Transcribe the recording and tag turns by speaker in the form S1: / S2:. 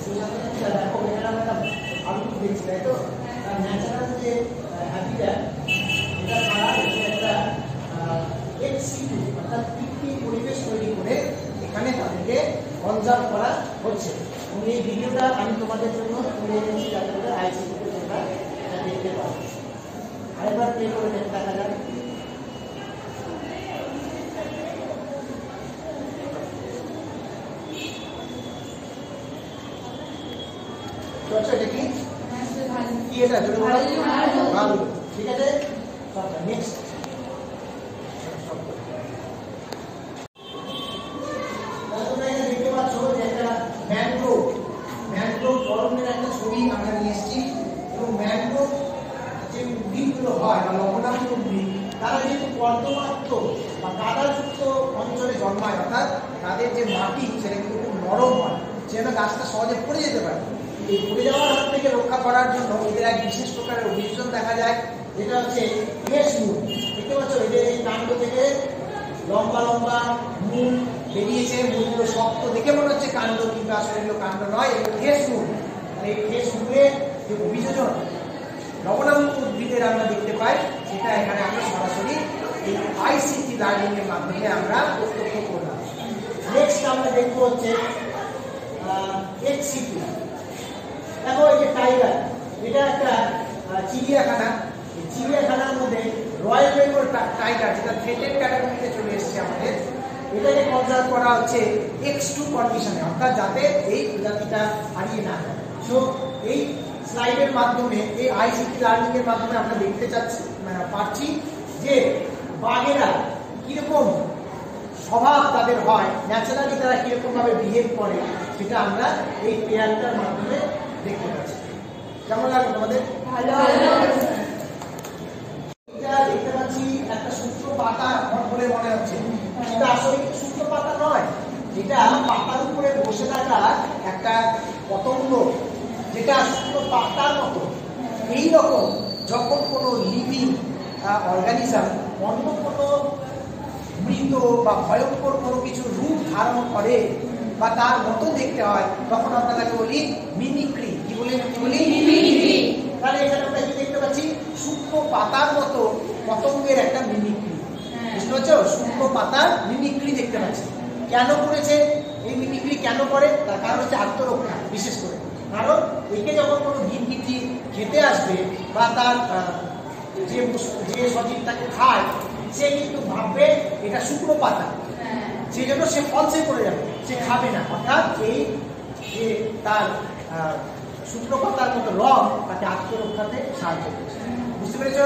S1: দেখো এখানে আমরা আলু দেখছি, তাই তো? ন্যাচারাল যে হ্যাবিট্যাট এটা ছাড়া একটা এক্সিটু অর্থাৎ কৃত্রিম পরিবেশ তৈরি করে এখানে তাদেরকে কনজার্ভ করা হচ্ছে। এবং এই ভিডিওটা আমি তোমাদের জন্য তুলে এনেছি যাতে করে আইসিটিতে তোমরা এটা দেখতে পারো। আরেকবার প্লে করে দেখা যাক। এটা কি এটা ভালো, ঠিক আছে। নেক্সট তোমরা এখানে দেখতে পাচ্ছ যে একটা ম্যানগ্রোভ অরণ্যের একটা ছবি আমরা নিয়ে এসেছি। এবং ম্যানগ্রোভ যে উদ্ভিদগুলো হয় বা লবণাক্ত উদ্ভিদ, তারা যেহেতু কর্দমাক্ত বা কাদাযুক্ত অঞ্চলে জন্মায়, অর্থাৎ তাদের যে মাটি সেটা কিন্তু খুব নরম হয়, যেন গাছটা সহজে পড়ে যেতে পারে। এই পড়ে যাওয়ার হাত থেকে রক্ষা করার জন্য এদের এক বিশেষ প্রকারের অভিযোজন দেখা যায়, যেটা হচ্ছে ফেস মূল। দেখতে পাচ্ছ এদের এই কাণ্ড থেকে লম্বা লম্বা মূল বেরিয়েছে। মূলগুলো শক্ত দেখে মনে হচ্ছে কাণ্ড, কিন্তু আসলে এগুলো কাণ্ড নয়, এগুলো ফেস মূল। আর এই ফেস মূলের যে অভিযোজন লবণাক্ত উদ্ভিদের আমরা দেখতে পাই, সেটা এখানে আমরা সরাসরি এই আইসিটি লার্নিং এর মাধ্যমে আমরা প্রত্যক্ষ করলাম। নেক্সট আমরা দেখবো হচ্ছে এক্সিটি। দেখো এই যে টাইগার, এটা একটা চিড়িয়াখানা। এই চিড়িয়াখানার মধ্যে রয়্যাল বেঙ্গল টাইগার, যেটা থ্রেটেড ক্যাটাগরিতে চলে এসেছে আমাদের, এটাকে কনজার্ভ করা হচ্ছে X2 কন্ডিশনে, অর্থাৎ যাতে এই প্রজাতিটা হারিয়ে না যায়। সো এই স্লাইডের মাধ্যমে, এই আইসিটি লার্নিং এর মাধ্যমে আমরা দেখতে পাচ্ছি যে বাঘেরা কিরকম স্বভাব তাদের হয়, ন্যাচারালি তারা কিরকম ভাবে বিহেভ করে, সেটা আমরা এই পেয়ারটার মাধ্যমে দেখতে পাচ্ছি। কেমন লাগলো তোমাদের? এটা দেখতে পাচ্ছি একটা শুকনো পাতা বলে মনে হচ্ছে, সেটা আসলে শুকনো পাতা নয়, এটা পাতার উপরে বসে থাকা একটা পতঙ্গ, যেটা শুকনো পাতার মতো। এইরকম যখন কোনো লিভিং অর্গানিজম অন্য কোনো মৃত বা ভয়ঙ্কর কোনো কিছু রূপ ধারণ করে বা তার মতো দেখতে হয়, তখন আমরা তাকে বলি মিমিক্রি। কি বলি? মিমিক্রি। তাহলে এখানে আমরা কি দেখতে পাচ্ছি? শুকনো পাতার মতো পতঙ্গের একটা মিমিক্রি। বুঝতে পারছো? শুকনো পাতার মিমিক্রি দেখতে পাচ্ছি। কেন করেছে এই মিমিক্রি? কেন করে? তার কারণ হচ্ছে আত্মরক্ষা। বিশেষ করে কারণ একে যখন কোনো গিরগিটি খেতে আসবে বা তার যে সজীব তাকে খায়, সে কিন্তু ভাববে এটা শুকনো পাতা, সেই জন্য সে ফলসে পড়ে যাবে, সে খাবে না। অর্থাৎ এই যে তার শুকনো পাতার মতো রং তাকে আত্মরক্ষাতে সাহায্য করছে। বুঝতে পেরেছ?